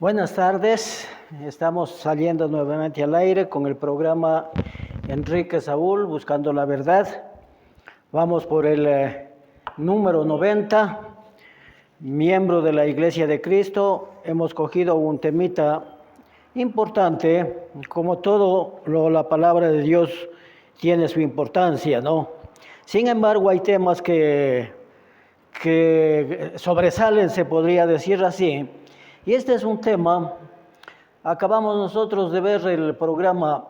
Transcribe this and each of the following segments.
Buenas tardes, estamos saliendo nuevamente al aire con el programa Enrique Saúl, Buscando la Verdad. Vamos por el número 90, miembro de la Iglesia de Cristo. Hemos cogido un temita importante, como todo la palabra de Dios tiene su importancia, ¿no? Sin embargo, hay temas que sobresalen, se podría decir así. Y este es un tema, acabamos nosotros de ver el programa,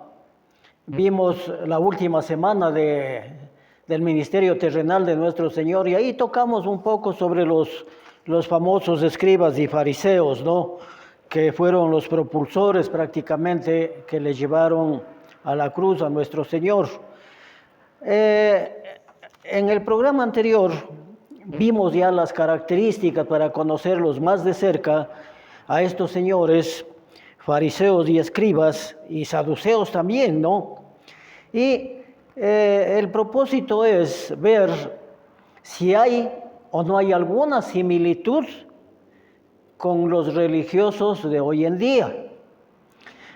vimos la última semana del ministerio terrenal de nuestro Señor, y ahí tocamos un poco sobre los famosos escribas y fariseos, ¿no? Que fueron los propulsores prácticamente que le llevaron a la cruz a nuestro Señor. En el programa anterior vimos ya las características para conocerlos más de cerca a estos señores, fariseos y escribas, y saduceos también, ¿no? Y el propósito es ver si hay o no hay alguna similitud con los religiosos de hoy en día.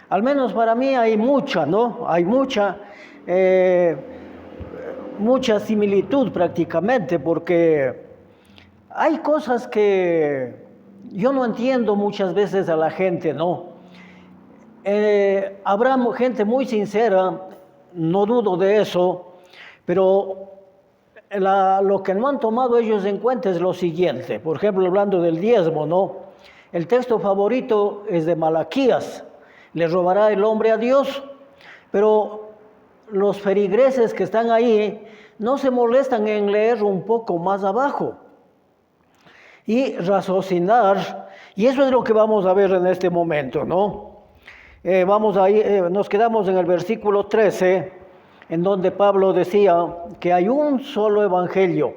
Al menos para mí hay mucha, ¿no? Hay mucha similitud prácticamente, porque hay cosas que yo no entiendo muchas veces a la gente, ¿no? Habrá gente muy sincera, no dudo de eso, pero lo que no han tomado ellos en cuenta es lo siguiente. Por ejemplo, hablando del diezmo, ¿no? El texto favorito es de Malaquías: le robará el hombre a Dios, pero los feligreses que están ahí no se molestan en leer un poco más abajo y raciocinar, y eso es lo que vamos a ver en este momento, ¿no? Nos quedamos en el versículo 13, en donde Pablo decía que hay un solo evangelio,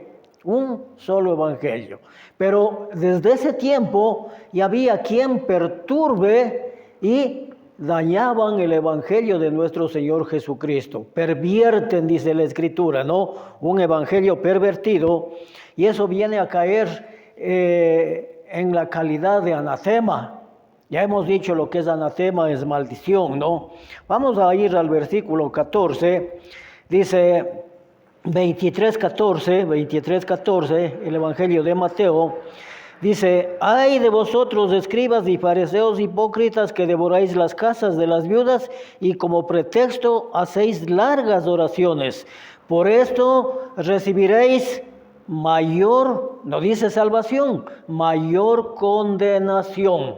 pero desde ese tiempo ya había quien perturbe y dañaban el evangelio de nuestro Señor Jesucristo. Pervierten, dice la Escritura, ¿no? Un evangelio pervertido, y eso viene a caer en la calidad de anatema. Ya hemos dicho lo que es anatema, es maldición, ¿no? Vamos a ir al versículo 14, dice 23:14, el Evangelio de Mateo, dice: ay de vosotros, escribas y fariseos hipócritas, que devoráis las casas de las viudas y como pretexto hacéis largas oraciones. Por esto recibiréis mayor, no dice salvación, mayor condenación.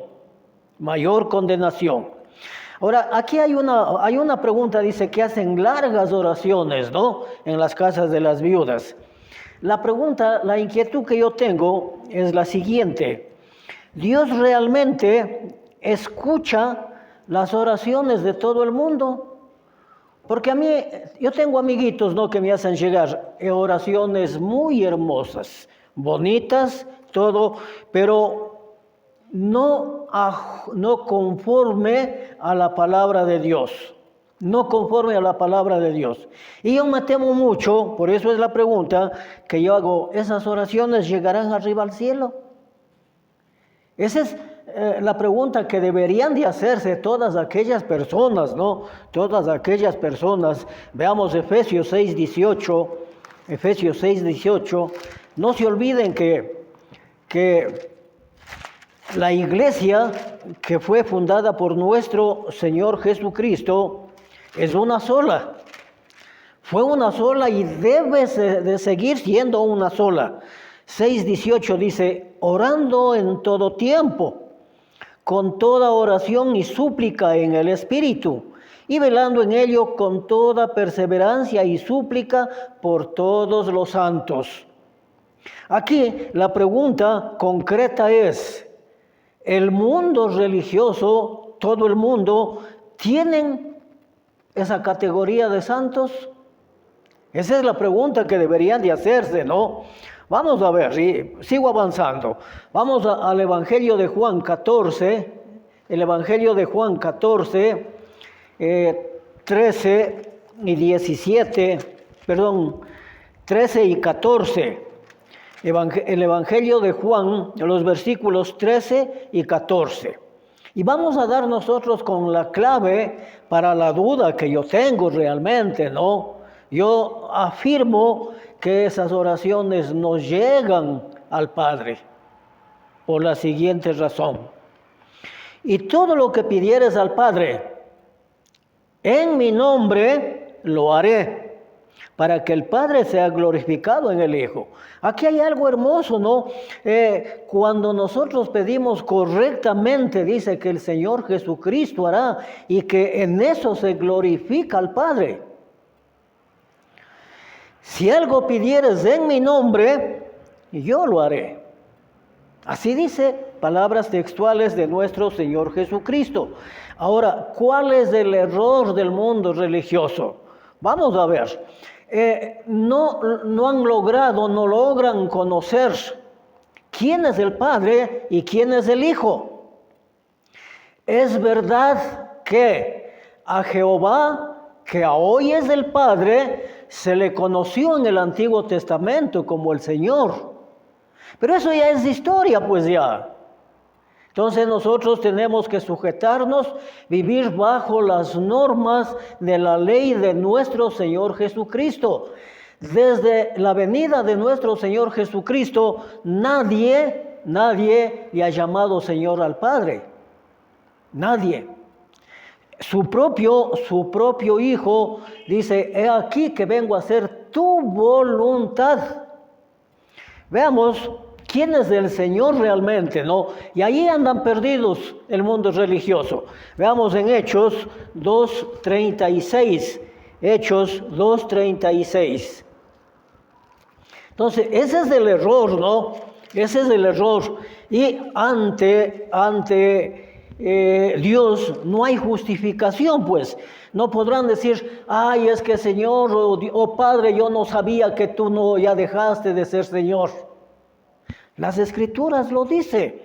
Ahora, aquí hay una pregunta, dice que hacen largas oraciones, ¿no? En las casas de las viudas. La pregunta, la inquietud que yo tengo es la siguiente: ¿Dios realmente escucha las oraciones de todo el mundo? Porque yo tengo amiguitos, ¿no?, que me hacen llegar oraciones muy hermosas, bonitas, todo, pero no conforme a la palabra de Dios. No conforme a la palabra de Dios. Y yo me temo mucho, por eso es la pregunta que yo hago: ¿esas oraciones llegarán arriba al cielo? Esa es la pregunta que deberían de hacerse todas aquellas personas, ¿no? Todas aquellas personas. Veamos Efesios 6:18. No se olviden que la iglesia que fue fundada por nuestro Señor Jesucristo es una sola. Fue una sola y debe de seguir siendo una sola. 6:18 dice: orando en todo tiempo, con toda oración y súplica en el Espíritu, y velando en ello con toda perseverancia y súplica por todos los santos. Aquí la pregunta concreta es: ¿el mundo religioso, todo el mundo, tienen esa categoría de santos? Esa es la pregunta que deberían de hacerse, ¿no? Vamos a ver, sigo avanzando. Vamos al Evangelio de Juan 14, el Evangelio de Juan 14, 13 y 14. El Evangelio de Juan, los versículos 13 y 14. Y vamos a dar nosotros con la clave para la duda que yo tengo realmente, ¿no? Yo afirmo que esas oraciones no llegan al Padre por la siguiente razón. Y todo lo que pidieres al Padre, en mi nombre lo haré, para que el Padre sea glorificado en el Hijo. Aquí hay algo hermoso, ¿no? Cuando nosotros pedimos correctamente, dice que el Señor Jesucristo hará, y que en eso se glorifica al Padre. Si algo pidieres en mi nombre, yo lo haré. Así dice palabras textuales de nuestro Señor Jesucristo. Ahora, ¿cuál es el error del mundo religioso? Vamos a ver. No logran conocer quién es el Padre y quién es el Hijo. Es verdad que a Jehová, que hoy es el Padre, se le conoció en el Antiguo Testamento como el Señor. Pero eso ya es historia, pues ya. Entonces nosotros tenemos que sujetarnos, vivir bajo las normas de la ley de nuestro Señor Jesucristo. Desde la venida de nuestro Señor Jesucristo, nadie le ha llamado Señor al Padre. Nadie. Su propio Hijo dice, he aquí que vengo a hacer tu voluntad. Veamos quién es el Señor realmente, ¿no? Y ahí andan perdidos el mundo religioso. Veamos en Hechos 2:36. Hechos 2:36. Entonces, ese es el error, ¿no? Ese es el error. Y ante Dios no hay justificación, pues. No podrán decir, ay, es que Señor, oh Padre, yo no sabía que tú no ya dejaste de ser Señor. Las Escrituras lo dice.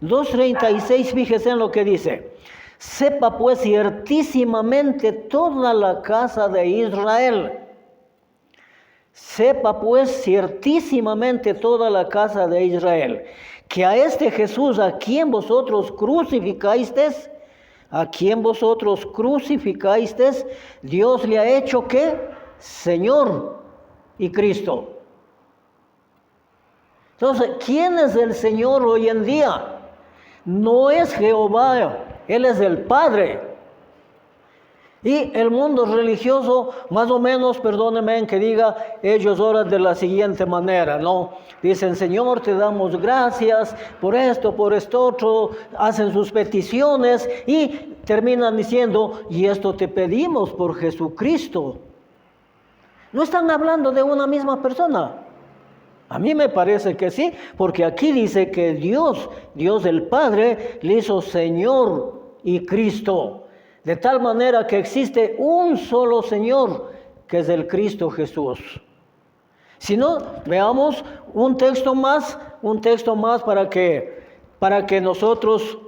2:36, fíjese en lo que dice. Sepa pues ciertísimamente toda la casa de Israel. Sepa pues ciertísimamente toda la casa de Israel, que a este Jesús, a quien vosotros crucificasteis, Dios le ha hecho ¿qué? Señor y Cristo. Entonces, ¿quién es el Señor hoy en día? No es Jehová, Él es el Padre. Y el mundo religioso, más o menos, perdónenme que diga, ellos oran de la siguiente manera, ¿no? Dicen, Señor, te damos gracias por esto, otro, hacen sus peticiones y terminan diciendo, y esto te pedimos por Jesucristo. No están hablando de una misma persona. A mí me parece que sí, porque aquí dice que Dios el Padre, le hizo Señor y Cristo. De tal manera que existe un solo Señor, que es el Cristo Jesús. Si no, veamos un texto más para que nosotros,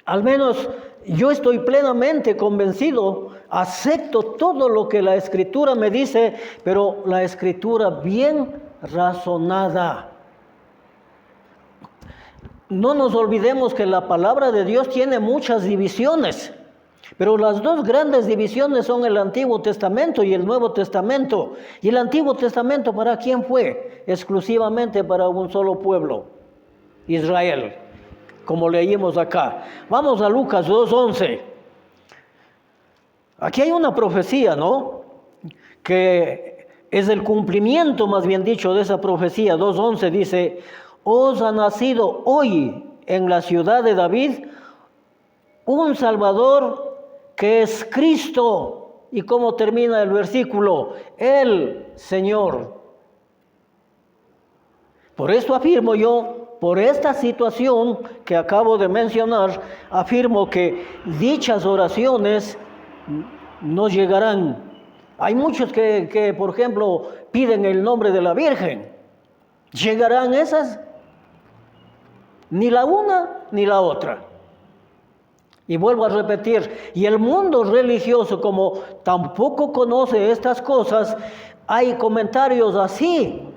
al menos yo estoy plenamente convencido, acepto todo lo que la Escritura me dice, pero la Escritura bien razonada. No nos olvidemos que la palabra de Dios tiene muchas divisiones. Pero las dos grandes divisiones son el Antiguo Testamento y el Nuevo Testamento. ¿Y el Antiguo Testamento para quién fue? Exclusivamente para un solo pueblo, Israel, como leímos acá. Vamos a Lucas 2:11. Aquí hay una profecía, ¿no? Que es el cumplimiento, más bien dicho, de esa profecía. 2:11 dice, os ha nacido hoy en la ciudad de David un Salvador, que es Cristo. ¿Y cómo termina el versículo? El Señor. Por eso afirmo yo, por esta situación que acabo de mencionar, afirmo que dichas oraciones no llegarán. Hay muchos que, por ejemplo, piden el nombre de la Virgen. ¿Llegarán esas? Ni la una ni la otra. Y vuelvo a repetir, y el mundo religioso, como tampoco conoce estas cosas, hay comentarios así,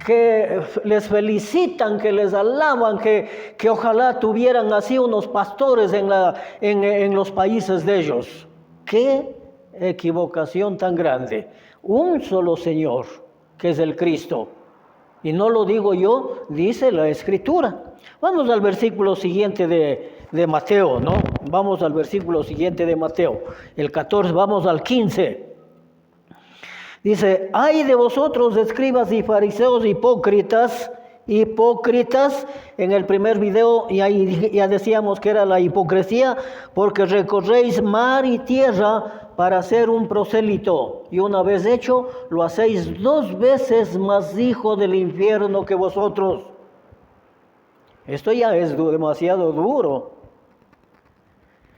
que les felicitan, que les alaban, que ojalá tuvieran así unos pastores en los países de ellos. ¡Qué equivocación tan grande! Un solo Señor, que es el Cristo. Y no lo digo yo, dice la Escritura. Vamos al versículo siguiente de Mateo, ¿no? Vamos al versículo siguiente de Mateo, el 14, vamos al 15. Dice, ay de vosotros, escribas y fariseos hipócritas, en el primer video ya decíamos que era la hipocresía, porque recorréis mar y tierra para ser un prosélito, y una vez hecho, lo hacéis 2 veces más hijo del infierno que vosotros. Esto ya es demasiado duro.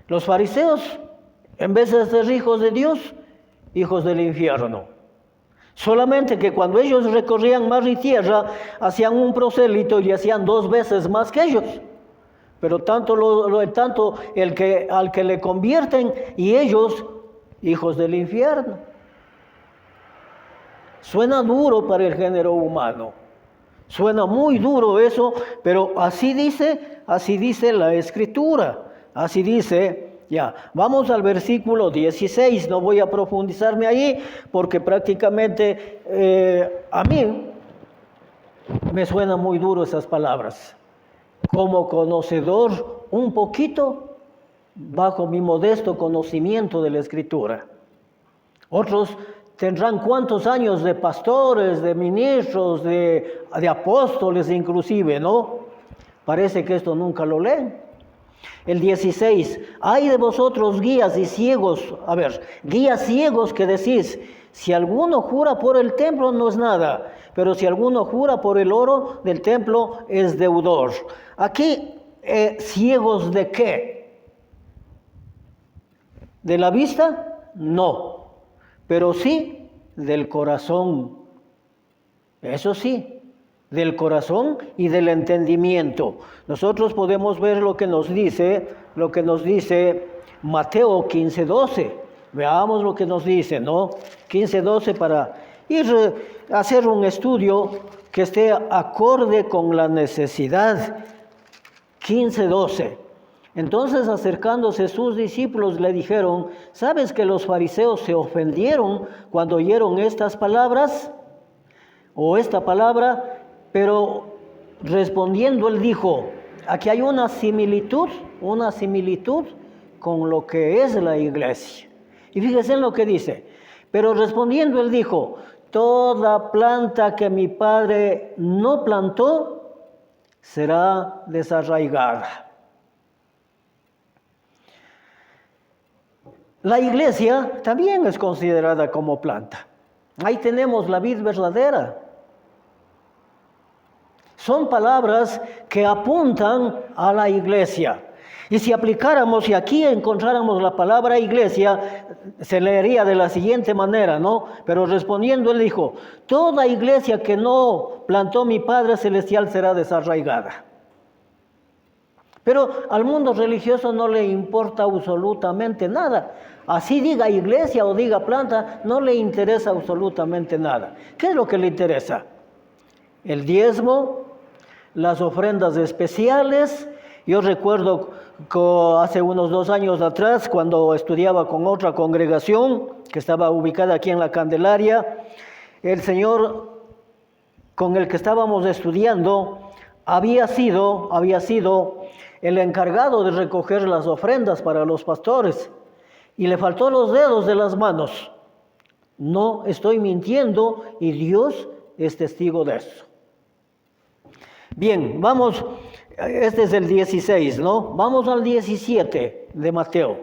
Los fariseos, en vez de ser hijos de Dios, hijos del infierno. Solamente que cuando ellos recorrían mar y tierra, hacían un prosélito y hacían 2 veces más que ellos. Pero tanto al que le convierten y ellos, hijos del infierno. Suena duro para el género humano. Suena muy duro eso, pero así dice la Escritura. Así dice. Ya, vamos al versículo 16, no voy a profundizarme ahí porque prácticamente a mí me suenan muy duro esas palabras. Como conocedor un poquito, bajo mi modesto conocimiento de la Escritura. Otros tendrán cuántos años de pastores, de ministros, de apóstoles inclusive, ¿no? Parece que esto nunca lo leen. El 16, ay de vosotros guías y ciegos, guías ciegos que decís, si alguno jura por el templo no es nada, pero si alguno jura por el oro del templo es deudor. Aquí, ¿ciegos de qué? ¿De la vista? No, pero sí del corazón. Eso sí. Del corazón y del entendimiento. Nosotros podemos ver lo que nos dice Mateo 15:12. Veamos lo que nos dice, ¿no? 15:12 para ir a hacer un estudio que esté acorde con la necesidad. 15:12. Entonces, acercándose sus discípulos, le dijeron, ¿sabes que los fariseos se ofendieron cuando oyeron estas palabras? O esta palabra. Pero respondiendo él dijo, aquí hay una similitud con lo que es la iglesia. Y fíjense en lo que dice, pero respondiendo él dijo, toda planta que mi Padre no plantó será desarraigada. La iglesia también es considerada como planta. Ahí tenemos la vid verdadera. Son palabras que apuntan a la iglesia. Y si aplicáramos y aquí encontráramos la palabra iglesia, se leería de la siguiente manera, ¿no? Pero respondiendo él dijo, toda iglesia que no plantó mi Padre Celestial será desarraigada. Pero al mundo religioso no le importa absolutamente nada. Así diga iglesia o diga planta, no le interesa absolutamente nada. ¿Qué es lo que le interesa? El diezmo, las ofrendas especiales. Yo recuerdo que hace unos 2 años atrás, cuando estudiaba con otra congregación que estaba ubicada aquí en la Candelaria, el señor con el que estábamos estudiando había sido el encargado de recoger las ofrendas para los pastores y le faltó los dedos de las manos. No estoy mintiendo y Dios es testigo de eso. Bien, vamos, este es el 16, ¿no? Vamos al 17 de Mateo,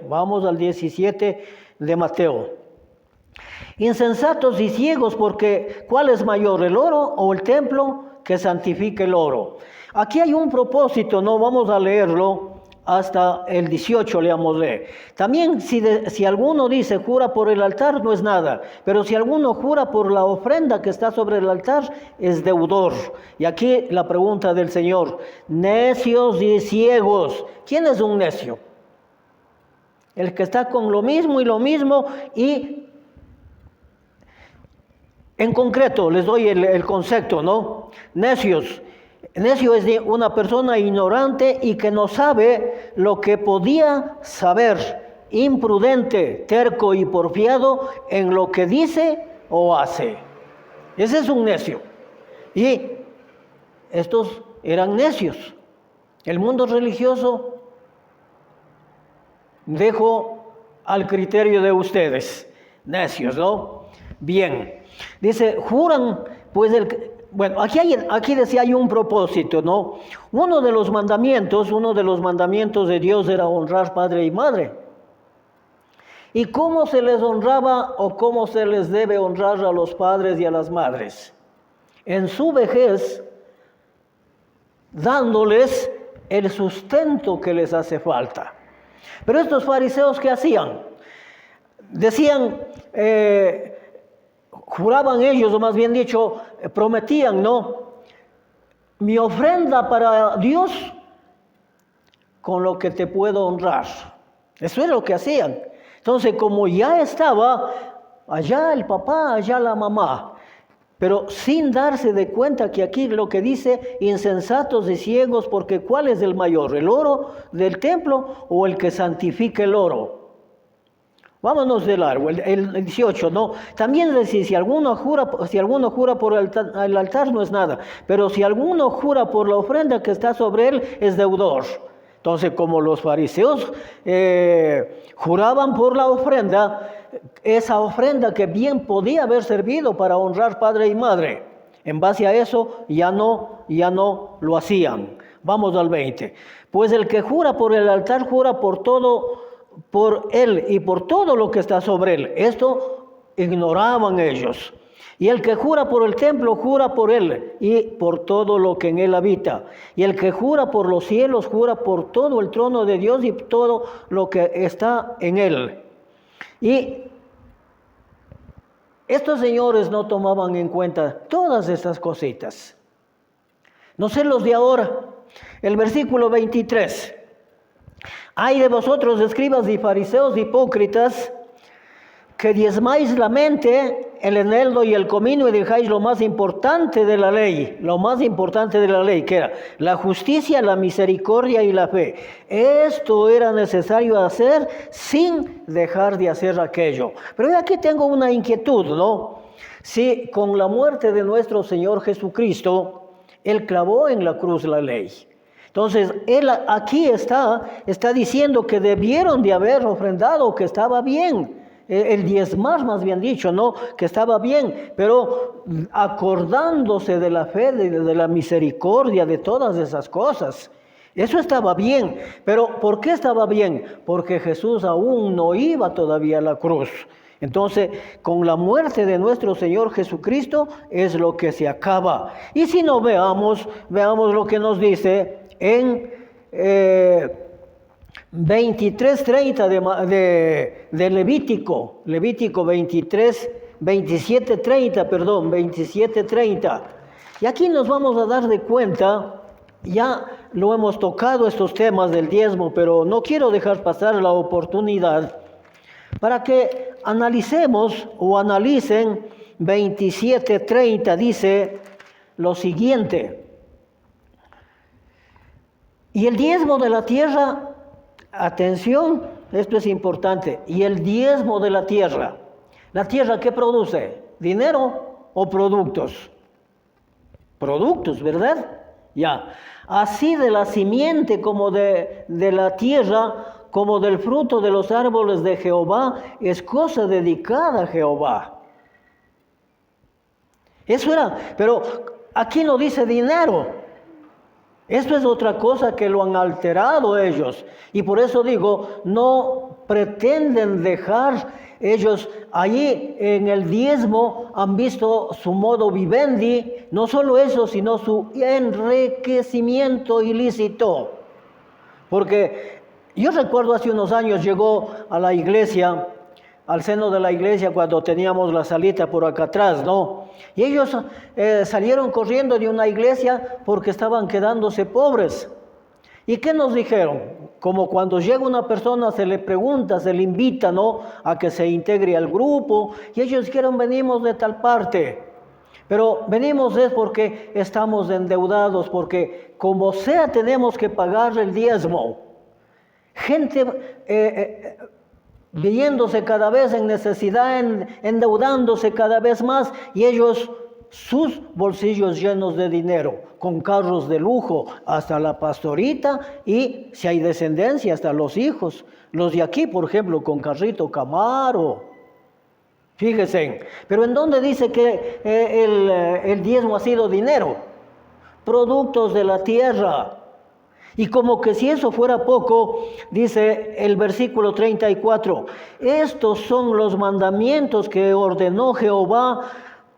Insensatos y ciegos, porque ¿cuál es mayor, el oro o el templo que santifica el oro? Aquí hay un propósito, ¿no? Vamos a leerlo hasta el 18, leámosle. También si alguno dice jura por el altar, no es nada, pero si alguno jura por la ofrenda que está sobre el altar, es deudor. Y aquí la pregunta del Señor, necios y ciegos. ¿Quién es un necio? El que está con lo mismo y En concreto, les doy el concepto, ¿no? Necios. Necio es una persona ignorante y que no sabe lo que podía saber, imprudente, terco y porfiado en lo que dice o hace. Ese es un necio. Y estos eran necios. El mundo religioso dejo al criterio de ustedes, necios, ¿no? Bien, dice, juran, pues bueno, aquí decía hay un propósito, ¿no? Uno de los mandamientos de Dios era honrar padre y madre. ¿Y cómo se les honraba o cómo se les debe honrar a los padres y a las madres? En su vejez, dándoles el sustento que les hace falta. Pero estos fariseos, ¿qué hacían? Decían, juraban ellos, o más bien dicho, prometían, ¿no? Mi ofrenda para Dios con lo que te puedo honrar. Eso es lo que hacían. Entonces, como ya estaba allá el papá, allá la mamá, pero sin darse de cuenta que aquí lo que dice, insensatos y ciegos, porque ¿cuál es el mayor? ¿El oro del templo o el que santifica el oro? Vámonos de largo, el 18, ¿no? También decía, si alguno jura por el altar no es nada, pero si alguno jura por la ofrenda que está sobre él, es deudor. Entonces, como los fariseos juraban por la ofrenda, esa ofrenda que bien podía haber servido para honrar padre y madre, en base a eso ya no lo hacían. Vamos al 20. Pues el que jura por el altar jura por todo, por él y por todo lo que está sobre él. Esto ignoraban ellos. Y el que jura por el templo, jura por él y por todo lo que en él habita. Y el que jura por los cielos, jura por todo el trono de Dios y todo lo que está en él. Y estos señores no tomaban en cuenta todas estas cositas. No sé los de ahora. El versículo 23. Ay de vosotros, escribas y fariseos hipócritas, que diezmáis la mente, el eneldo y el comino y dejáis lo más importante de la ley, que era la justicia, la misericordia y la fe. Esto era necesario hacer sin dejar de hacer aquello. Pero aquí tengo una inquietud, ¿no? Si con la muerte de nuestro Señor Jesucristo, Él clavó en la cruz la ley. Entonces, Él aquí está diciendo que debieron de haber ofrendado, que estaba bien. El diezmar, más bien dicho, ¿no? Que estaba bien, pero acordándose de la fe, de la misericordia, de todas esas cosas. Eso estaba bien, pero ¿por qué estaba bien? Porque Jesús aún no iba todavía a la cruz. Entonces, con la muerte de nuestro Señor Jesucristo es lo que se acaba. Y si no, veamos lo que nos dice en 23:30 de Levítico 27:30. Y aquí nos vamos a dar de cuenta, ya lo hemos tocado estos temas del diezmo, pero no quiero dejar pasar la oportunidad para que analicemos o analicen 27:30, dice lo siguiente. Y el diezmo de la tierra, atención, esto es importante, y el diezmo de la tierra, ¿qué produce? ¿Dinero o productos? Productos, ¿verdad? Ya, así de la simiente como de la tierra, como del fruto de los árboles de Jehová, es cosa dedicada a Jehová. Eso era, pero aquí no dice dinero. Esto es otra cosa que lo han alterado ellos. Y por eso digo, no pretenden dejar ellos allí en el diezmo, han visto su modo vivendi, no solo eso, sino su enriquecimiento ilícito. Porque yo recuerdo hace unos años llegó a la iglesia, al seno de la iglesia, cuando teníamos la salita por acá atrás, ¿no? Y ellos salieron corriendo de una iglesia porque estaban quedándose pobres. ¿Y qué nos dijeron? Como cuando llega una persona se le pregunta, se le invita, ¿no?, a que se integre al grupo, y ellos dijeron, venimos de tal parte. Pero venimos es porque estamos endeudados, porque como sea tenemos que pagar el diezmo. Gente viéndose cada vez en necesidad, endeudándose cada vez más, y ellos, sus bolsillos llenos de dinero, con carros de lujo, hasta la pastorita, y si hay descendencia, hasta los hijos. Los de aquí, por ejemplo, con carrito Camaro. Fíjense, pero ¿en dónde dice que el diezmo ha sido dinero? Productos de la tierra. Y como que si eso fuera poco, dice el versículo 34, estos son los mandamientos que ordenó Jehová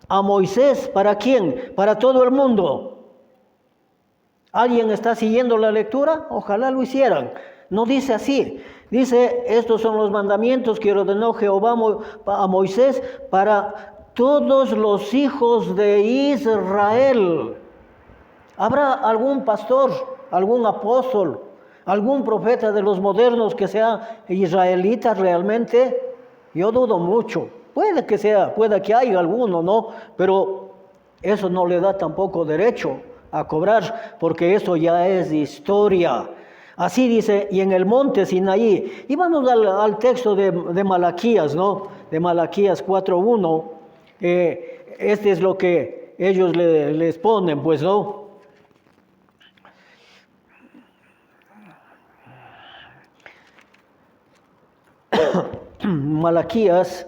a Moisés. ¿Para quién? Para todo el mundo. ¿Alguien está siguiendo la lectura? Ojalá lo hicieran. No dice así. Dice, estos son los mandamientos que ordenó Jehová a Moisés para todos los hijos de Israel. ¿Habrá algún pastor, algún apóstol, algún profeta de los modernos que sea israelita realmente? Yo dudo mucho. Puede que haya alguno, ¿no? Pero eso no le da tampoco derecho a cobrar, porque eso ya es historia. Así dice, y en el monte Sinaí. Y vamos al texto de Malaquías, ¿no? De Malaquías 4:1. Este es lo que ellos les ponen, pues, ¿no? Malaquías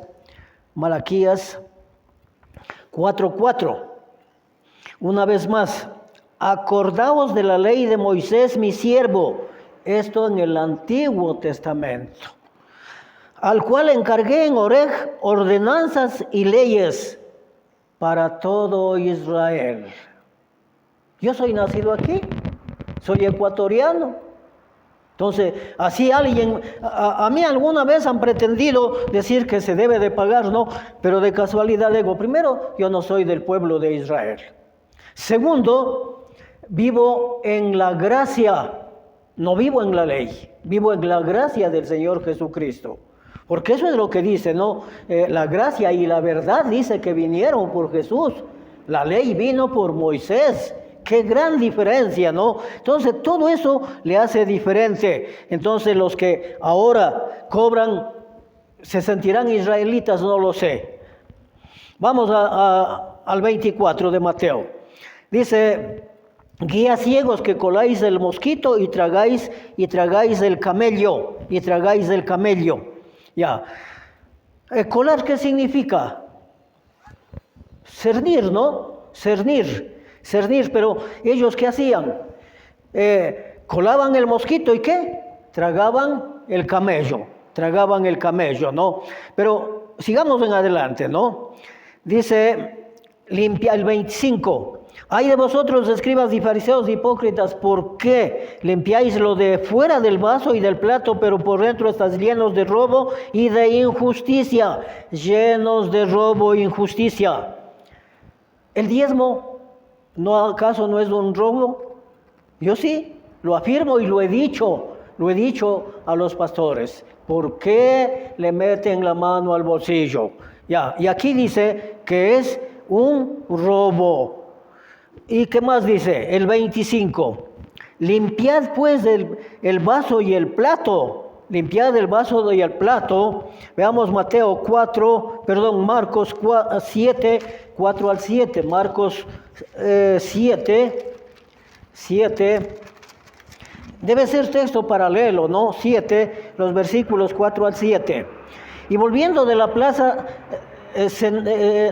4:4. Una vez más, acordaos de la ley de Moisés, mi siervo. Esto en el Antiguo Testamento, al cual encargué en Oreg ordenanzas y leyes para todo Israel. Yo soy nacido aquí, soy ecuatoriano. Entonces, así alguien, a mí alguna vez han pretendido decir que se debe de pagar, ¿no? Pero de casualidad digo, primero, yo no soy del pueblo de Israel. Segundo, vivo en la gracia. No vivo en la ley, vivo en la gracia del Señor Jesucristo. Porque eso es lo que dice, ¿no? La gracia y la verdad dice que vinieron por Jesús. La ley vino por Moisés. Qué gran diferencia, ¿no? Entonces todo eso le hace diferente. Entonces los que ahora cobran, ¿se sentirán israelitas? No lo sé. Vamos al 24 de Mateo. Dice, guías ciegos que coláis el mosquito y tragáis el camello, Ya. Colar, ¿qué significa? Cernir, ¿no? Cernir, pero ellos ¿qué hacían? Colaban el mosquito y ¿qué? Tragaban el camello, ¿no? Pero sigamos en adelante, ¿no? Dice, limpia el 25. Ay de vosotros, escribas y fariseos hipócritas, ¿por qué limpiáis lo de fuera del vaso y del plato, pero por dentro estáis llenos de robo y de injusticia? Llenos de robo e injusticia. ¿El diezmo acaso no es un robo? Yo sí, lo afirmo y lo he dicho a los pastores. ¿Por qué le meten la mano al bolsillo? Ya, y aquí dice que es un robo. ¿Y qué más dice? El 25. Limpiad pues el vaso y el plato. Limpiad el vaso y el plato. Veamos Marcos 7, 4 al 7. Marcos 7. Debe ser texto paralelo, ¿no? 7, los versículos 4 al 7. Y volviendo de la plaza,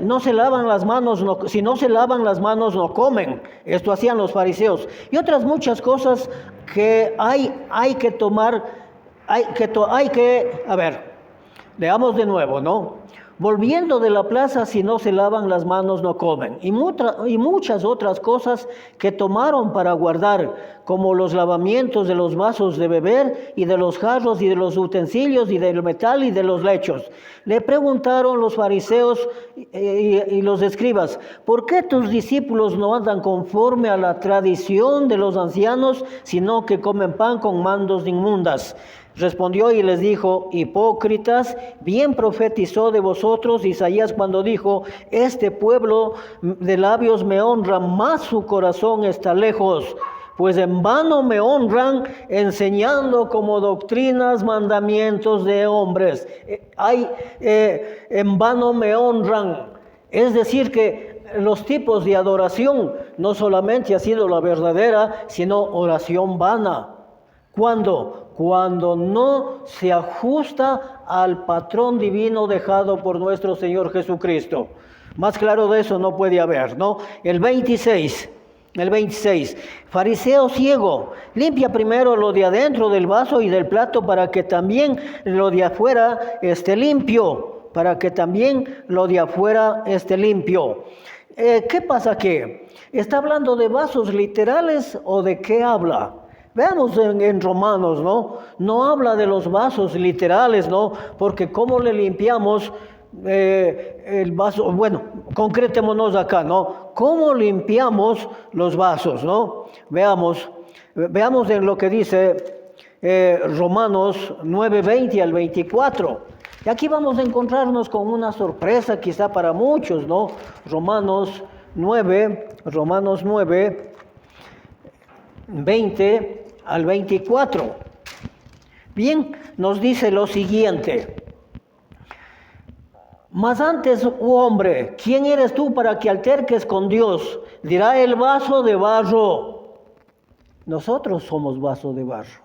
no se lavan las manos, si no se lavan las manos no comen. Esto hacían los fariseos. Y otras muchas cosas que hay que tomar, a ver, leamos de nuevo, ¿no? Volviendo de la plaza, si no se lavan las manos no comen. Y muchas otras cosas que tomaron para guardar, como los lavamientos de los vasos de beber y de los jarros y de los utensilios y del metal y de los lechos. Le preguntaron los fariseos y los escribas, ¿por qué tus discípulos no andan conforme a la tradición de los ancianos, sino que comen pan con mandos inmundas? Respondió y les dijo: hipócritas, bien profetizó de vosotros Isaías cuando dijo: este pueblo de labios me honra, mas su corazón está lejos. Pues en vano me honran, enseñando como doctrinas mandamientos de hombres. En vano me honran. Es decir que los tipos de adoración no solamente ha sido la verdadera, sino oración vana. ¿Cuándo? Cuando no se ajusta al patrón divino dejado por nuestro Señor Jesucristo. Más claro de eso no puede haber, ¿no? El 26, fariseo ciego, limpia primero lo de adentro del vaso y del plato para que también lo de afuera esté limpio. ¿Qué pasa aquí? ¿Está hablando de vasos literales o de qué habla? Veamos en Romanos, ¿no? No habla de los vasos literales, ¿no? Porque ¿cómo le limpiamos el vaso? Bueno, concretémonos acá, ¿no? ¿Cómo limpiamos los vasos, no? Veamos en lo que dice Romanos 9:20 al 24. Y aquí vamos a encontrarnos con una sorpresa quizá para muchos, ¿no? Romanos 9, 20 al 24. Bien, nos dice lo siguiente: mas antes, hombre, ¿quién eres tú para que alterques con Dios? Dirá el vaso de barro. Nosotros somos vaso de barro.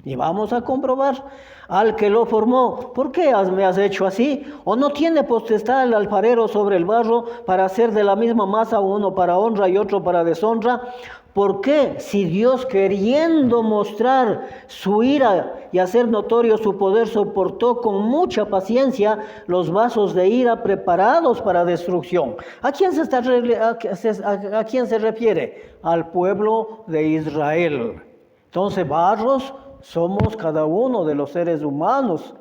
Y vamos a comprobar al que lo formó. ¿Por qué me has hecho así? ¿O no tiene potestad el alfarero sobre el barro para hacer de la misma masa uno para honra y otro para deshonra? ¿Por qué, si Dios, queriendo mostrar su ira y hacer notorio su poder, soportó con mucha paciencia los vasos de ira preparados para destrucción? ¿A quién se refiere? Al pueblo de Israel. Entonces, barros somos cada uno de los seres humanos.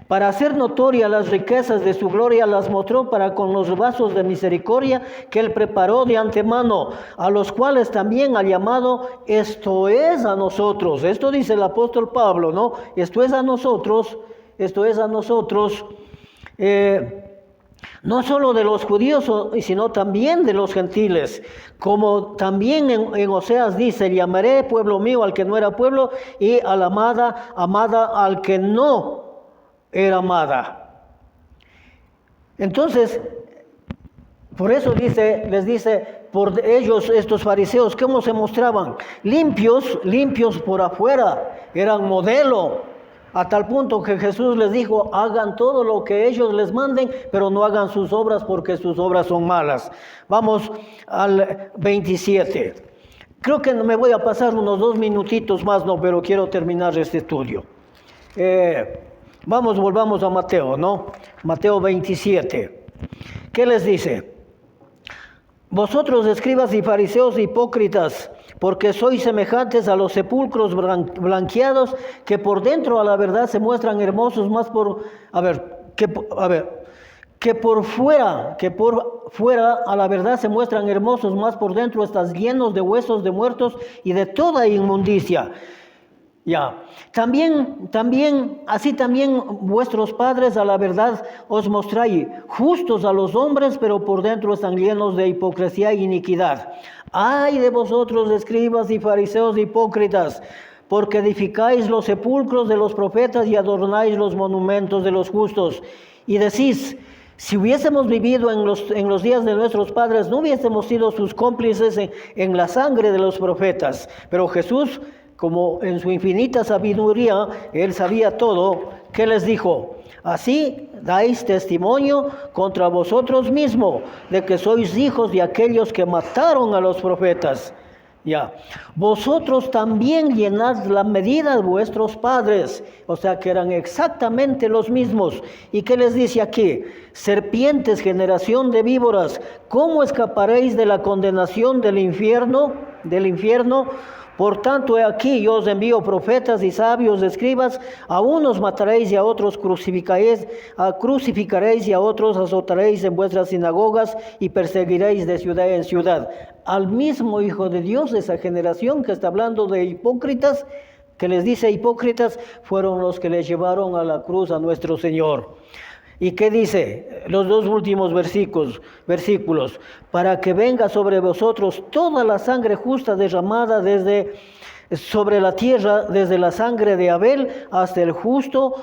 Para hacer notoria las riquezas de su gloria, las mostró para con los vasos de misericordia que él preparó de antemano, a los cuales también ha llamado. Esto es a nosotros. Esto dice el apóstol Pablo, ¿no? Esto es a nosotros. No solo de los judíos, sino también de los gentiles. Como también en Oseas dice: llamaré pueblo mío al que no era pueblo, y a la amada al que no era amada. Entonces, por eso les dice, por ellos, estos fariseos, ¿cómo se mostraban? Limpios por afuera, eran modelo. A tal punto que Jesús les dijo: hagan todo lo que ellos les manden, pero no hagan sus obras, porque sus obras son malas. Vamos al 27. Creo que me voy a pasar unos 2 minutitos más, no, pero quiero terminar este estudio. Volvamos a Mateo, ¿no? Mateo 27. ¿Qué les dice? Vosotros, escribas y fariseos hipócritas, porque sois semejantes a los sepulcros blanqueados, que por dentro a la verdad se muestran hermosos, más que por fuera a la verdad se muestran hermosos, más por dentro están llenos de huesos de muertos y de toda inmundicia. Así también vuestros padres a la verdad os mostráis justos a los hombres, pero por dentro están llenos de hipocresía e iniquidad. ¡Ay de vosotros, escribas y fariseos hipócritas! Porque edificáis los sepulcros de los profetas y adornáis los monumentos de los justos. Y decís: si hubiésemos vivido en los días de nuestros padres, no hubiésemos sido sus cómplices en la sangre de los profetas. Pero Jesús, como en su infinita sabiduría, él sabía todo, ¿qué les dijo? Así dais testimonio contra vosotros mismos de que sois hijos de aquellos que mataron a los profetas. Vosotros también llenad la medida de vuestros padres, o sea que eran exactamente los mismos. ¿Y qué les dice aquí? Serpientes, generación de víboras, ¿cómo escaparéis de la condenación del infierno? Por tanto, he aquí, yo os envío profetas y sabios, escribas. A unos mataréis y a otros crucificaréis y a otros azotaréis en vuestras sinagogas y perseguiréis de ciudad en ciudad. Al mismo Hijo de Dios, esa generación que está hablando de hipócritas, que les dice hipócritas fueron los que les llevaron a la cruz a nuestro Señor. ¿Y qué dice? Los dos últimos versículos. Para que venga sobre vosotros toda la sangre justa derramada sobre la tierra, desde la sangre de Abel hasta el justo,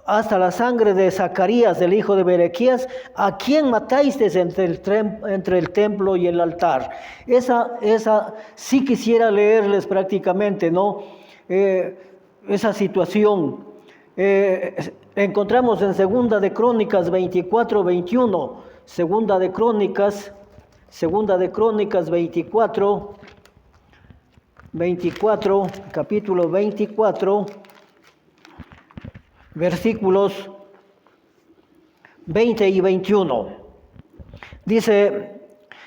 hasta la sangre de Zacarías, del hijo de Berequías, a quien matasteis entre el templo y el altar. Esa sí quisiera leerles prácticamente, ¿no? Esa situación. Encontramos en Segunda de Crónicas 24, 21. Segunda de Crónicas 24, capítulo 24, versículos 20 y 21. Dice: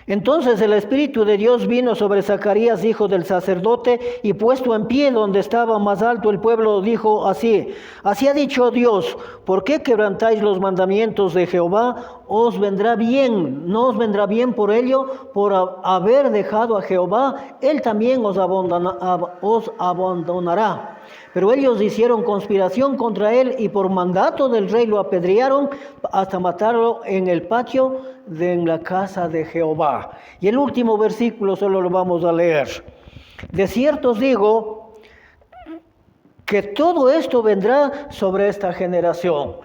entonces el Espíritu de Dios vino sobre Zacarías, hijo del sacerdote, y puesto en pie donde estaba más alto el pueblo, dijo así: así ha dicho Dios, ¿por qué quebrantáis los mandamientos de Jehová? Os vendrá bien, no os vendrá bien por ello, por haber dejado a Jehová, él también os abandonará. Pero ellos hicieron conspiración contra él y por mandato del rey lo apedrearon hasta matarlo en el patio de la casa de Jehová. Y el último versículo solo lo vamos a leer. De cierto os digo que todo esto vendrá sobre esta generación.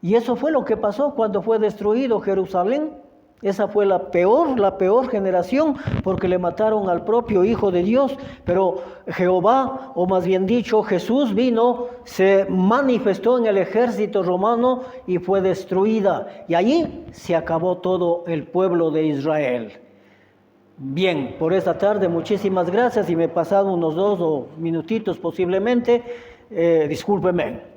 Y eso fue lo que pasó cuando fue destruido Jerusalén. Esa fue la peor generación, porque le mataron al propio Hijo de Dios. Pero Jehová, o más bien dicho, Jesús vino, se manifestó en el ejército romano y fue destruida. Y allí se acabó todo el pueblo de Israel. Bien, por esta tarde muchísimas gracias, y me he pasado unos 2 minutitos posiblemente, discúlpeme.